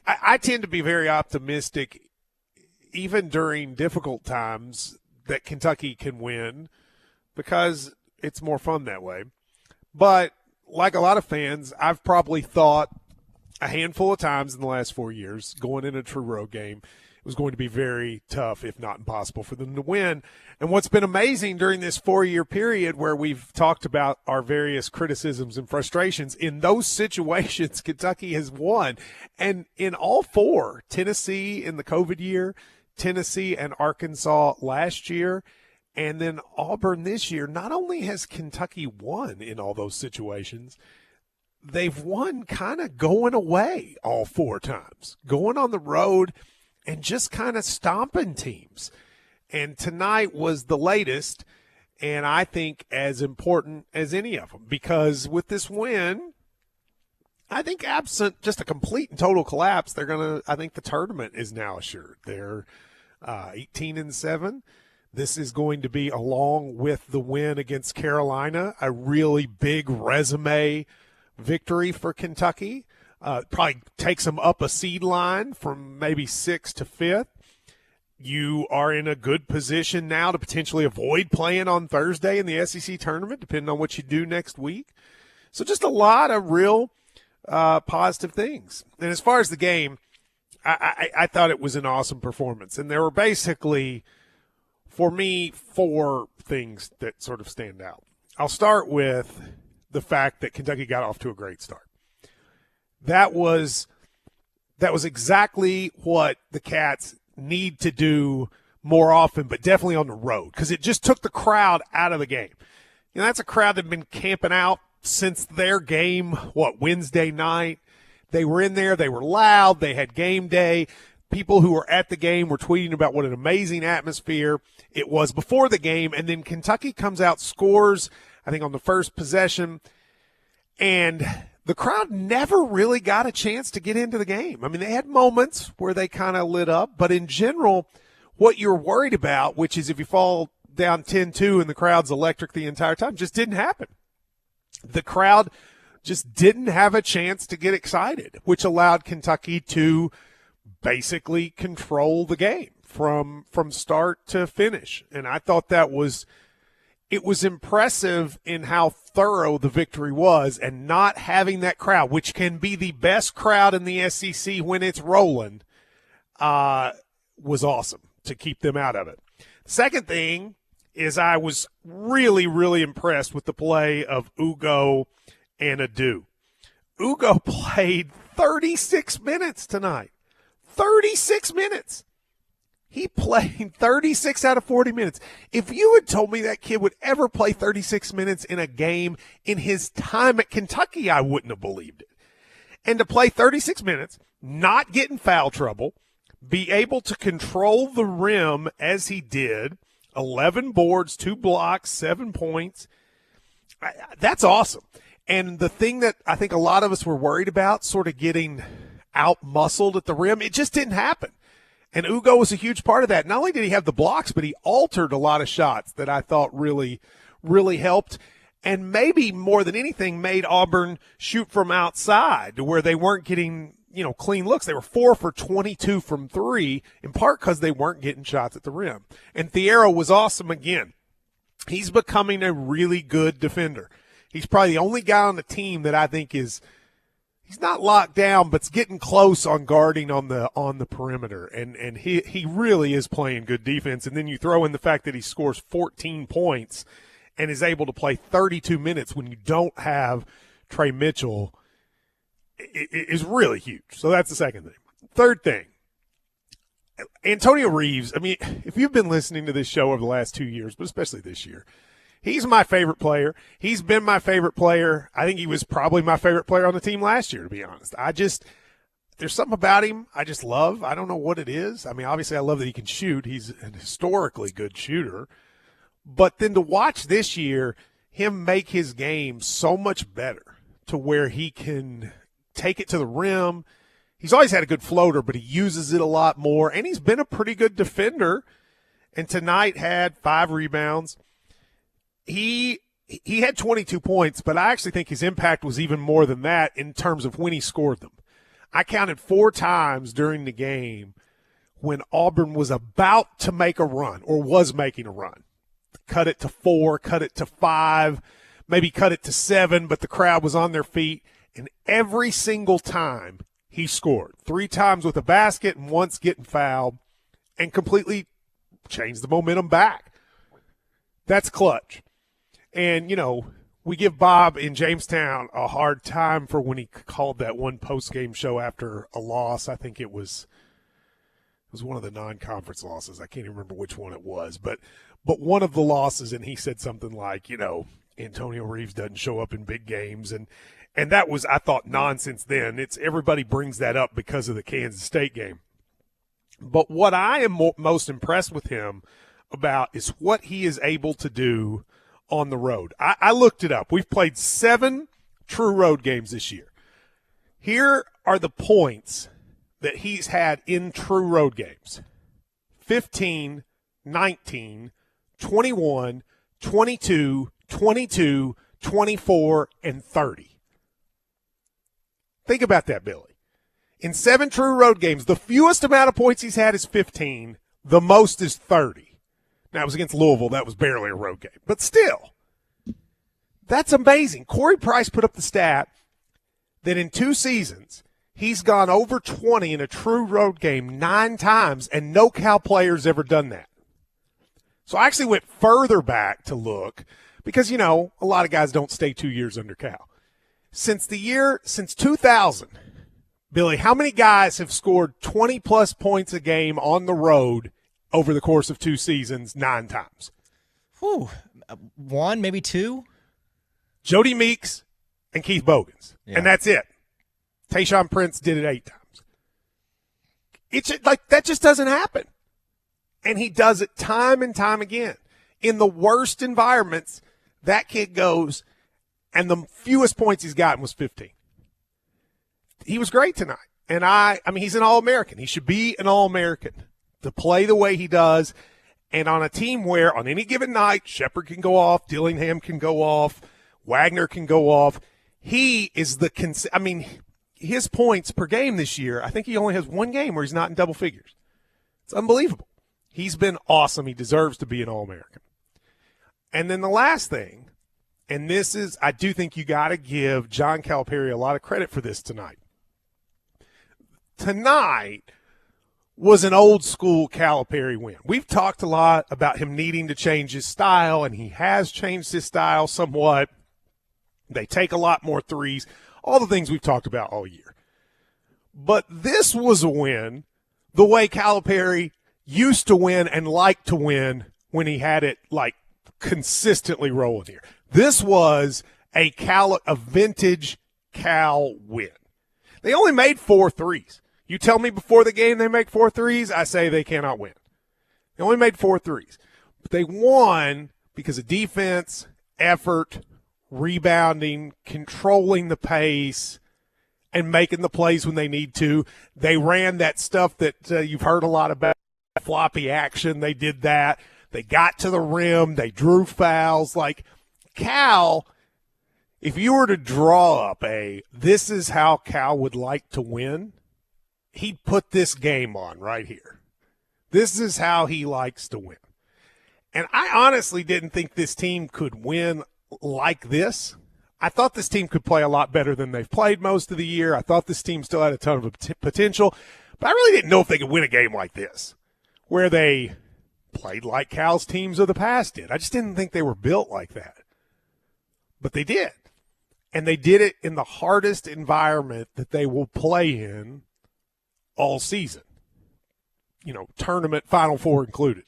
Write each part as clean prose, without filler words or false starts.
I tend to be very optimistic, even during difficult times, that Kentucky can win because it's more fun that way. But like a lot of fans, I've probably thought a handful of times in the last 4 years going in a true road game, it was going to be very tough, if not impossible, for them to win. And what's been amazing during this 4-year period where we've talked about our various criticisms and frustrations, in those situations, Kentucky has won. And in all four, Tennessee in the COVID year, Tennessee and Arkansas last year, and then Auburn this year, not only has Kentucky won in all those situations, they've won kind of going away all four times, going on the road and just kind of stomping teams. And tonight was the latest, and I think as important as any of them, because with this win, I think absent just a complete and total collapse, I think the tournament is now assured. They're 18-7. This is going to be, along with the win against Carolina, a really big resume victory for Kentucky. Probably takes them up a seed line from maybe 6th to 5th. You are in a good position now to potentially avoid playing on Thursday in the SEC tournament, depending on what you do next week. So just a lot of real positive things. And as far as the game, I thought it was an awesome performance. And there were basically, for me, 4 things that sort of stand out. I'll start with the fact that Kentucky got off to a great start. That was exactly what the Cats need to do more often, but definitely on the road, because it just took the crowd out of the game. You know, that's a crowd that had been camping out since their game, Wednesday night. They were in there. They were loud. They had game day. People who were at the game were tweeting about what an amazing atmosphere it was before the game. And then Kentucky comes out, scores, I think, on the first possession. And the crowd never really got a chance to get into the game. I mean, they had moments where they kind of lit up. But in general, what you're worried about, which is if you fall down 10-2 and the crowd's electric the entire time, just didn't happen. The crowd just didn't have a chance to get excited, which allowed Kentucky to basically control the game from start to finish. And I thought it was impressive in how thorough the victory was, and not having that crowd, which can be the best crowd in the SEC when it's rolling, was awesome to keep them out of it. Second thing is I was really, really impressed with the play of Ugo and Adu. Ugo played 36 minutes tonight. 36 minutes. He played 36 out of 40 minutes. If you had told me that kid would ever play 36 minutes in a game in his time at Kentucky, I wouldn't have believed it. And to play 36 minutes, not get in foul trouble, be able to control the rim as he did, 11 boards, 2 blocks, 7 points, that's awesome. And the thing that I think a lot of us were worried about, sort of getting out-muscled at the rim, it just didn't happen. And Ugo was a huge part of that. Not only did he have the blocks, but he altered a lot of shots that I thought really, really helped. And maybe more than anything made Auburn shoot from outside to where they weren't getting, clean looks. They were 4 for 22 from 3, in part because they weren't getting shots at the rim. And Thiero was awesome again. He's becoming a really good defender. He's probably the only guy on the team that I think he's not locked down, but's getting close on guarding on the perimeter. And he really is playing good defense. And then you throw in the fact that he scores 14 points and is able to play 32 minutes when you don't have Trey Mitchell, it is really huge. So that's the second thing. Third thing, Antonio Reeves, I mean, if you've been listening to this show over the last 2 years, but especially this year, he's my favorite player. He's been my favorite player. I think he was probably my favorite player on the team last year, to be honest. There's something about him I just love. I don't know what it is. I mean, obviously I love that he can shoot. He's an historically good shooter. But then to watch this year him make his game so much better to where he can take it to the rim. He's always had a good floater, but he uses it a lot more. And he's been a pretty good defender. And tonight had 5 rebounds. He had 22 points, but I actually think his impact was even more than that in terms of when he scored them. I counted 4 times during the game when Auburn was about to make a run or was making a run. Cut it to 4, cut it to 5, maybe cut it to 7, but the crowd was on their feet. And every single time he scored, 3 times with a basket and once getting fouled, and completely changed the momentum back. That's clutch. And, we give Bob in Jamestown a hard time for when he called that one post-game show after a loss. I think it was one of the non-conference losses. I can't even remember which one it was. But one of the losses, and he said something like, Antonio Reeves doesn't show up in big games. And that was, I thought, nonsense then. It's everybody brings that up because of the Kansas State game. But what I am most impressed with him about is what he is able to do on the road. I looked it up. We've played 7 true road games this year. Here are the points that he's had in true road games: 15, 19, 21, 22, 22, 24, and 30. Think about that, Billy. In 7 true road games, the fewest amount of points he's had is 15. The most is 30. Now, it was against Louisville. That was barely a road game. But still, that's amazing. Corey Price put up the stat that in 2 seasons, he's gone over 20 in a true road game 9 times, and no Cal player's ever done that. So I actually went further back to look because, a lot of guys don't stay 2 years under Cal. Since 2000, Billy, how many guys have scored 20-plus points a game on the road over the course of 2 seasons 9 times? Whew. 1, maybe 2? Jody Meeks and Keith Bogans. Yeah. And that's it. Tayshaun Prince did it 8 times. It's like that just doesn't happen. And he does it time and time again. In the worst environments, that kid goes, and the fewest points he's gotten was 15. He was great tonight. And I mean, he's an All-American. He should be an All-American to play the way he does. And on a team where on any given night, Shepard can go off, Dillingham can go off, Wagner can go off. He is his points per game this year, I think he only has 1 game where he's not in double figures. It's unbelievable. He's been awesome. He deserves to be an All-American. And then the last thing, and this is, I do think you got to give John Calipari a lot of credit for this tonight. Tonight was an old-school Calipari win. We've talked a lot about him needing to change his style, and he has changed his style somewhat. They take a lot more threes, all the things we've talked about all year. But this was a win the way Calipari used to win and liked to win when he had it, consistently rolling here. This was a vintage Cal win. They only made 4 threes. You tell me before the game they make 4 threes, I say they cannot win. They only made 4 threes. But they won because of defense, effort, rebounding, controlling the pace, and making the plays when they need to. They ran that stuff that you've heard a lot about, floppy action. They did that. They got to the rim. They drew fouls. Cal, if you were to draw up this is how Cal would like to win, he'd put this game on right here. This is how he likes to win. And I honestly didn't think this team could win like this. I thought this team could play a lot better than they've played most of the year. I thought this team still had a ton of potential, but I really didn't know if they could win a game like this, where they played like Cal's teams of the past did. I just didn't think they were built like that. But they did. And they did it in the hardest environment that they will play in all season. Tournament, Final Four included.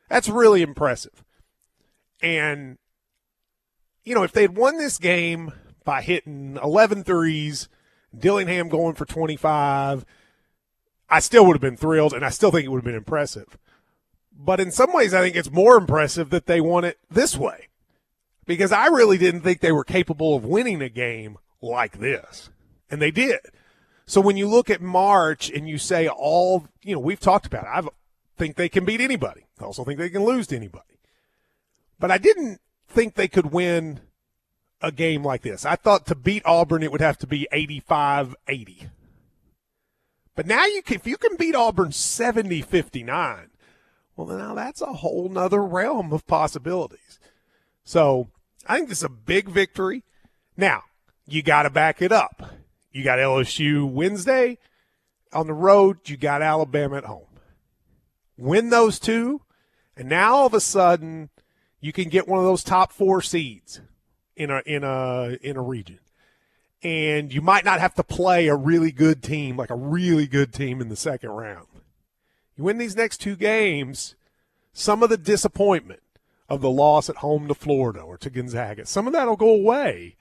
That's really impressive. And, if they'd won this game by hitting 11 threes, Dillingham going for 25, I still would have been thrilled, and I still think it would have been impressive. But in some ways, I think it's more impressive that they won it this way, because I really didn't think they were capable of winning a game like this, and they did. So when you look at March and you say we've talked about it, I think they can beat anybody. I also think they can lose to anybody. But I didn't think they could win a game like this. I thought to beat Auburn it would have to be 85-80. But now if you can beat Auburn 70-59, well, now that's a whole nother realm of possibilities. So I think this is a big victory. Now, you got to back it up. You got LSU Wednesday on the road. You got Alabama at home. Win those two, and now all of a sudden you can get one of those top 4 seeds in a region. And you might not have to play a really good team, like a really good team in the second round. You win these next 2 games, some of the disappointment of the loss at home to Florida or to Gonzaga, some of that will go away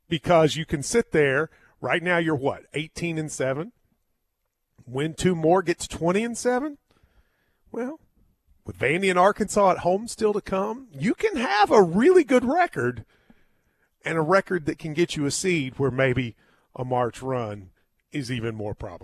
because you can sit there. Right now you're what, 18-7? Win 2 more, gets 20-7? Well, with Vandy and Arkansas at home still to come, you can have a really good record and a record that can get you a seed where maybe a March run is even more probable.